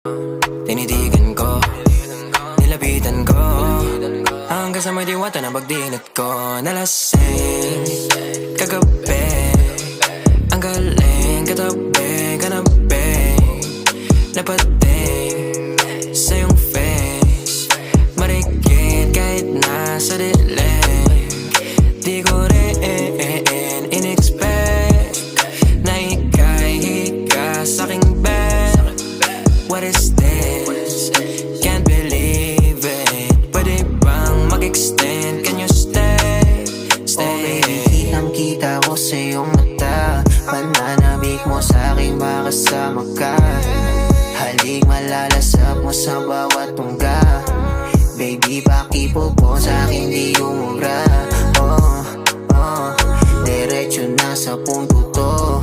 Tinitigan ko, nilapitan ko, hanggang sa may diwata na pagdinat ko. Nalasing kagabi, ang galing katabi, kanabi, napating sa iyong face, marikit kahit nasa dilim. Di ko rin in-expect na ika'y hika sa'king bed. What is this? Can't believe it. Pwede bang mag-extend? Can you stay? Stay. Okay, kitang-kita ko sa iyong mata, pananabik mo sa'king makasama ka. Halik malalasap mo sa bawat tungga. Baby, pakipo po sa'kin di umubra. Diretso na sa punto to.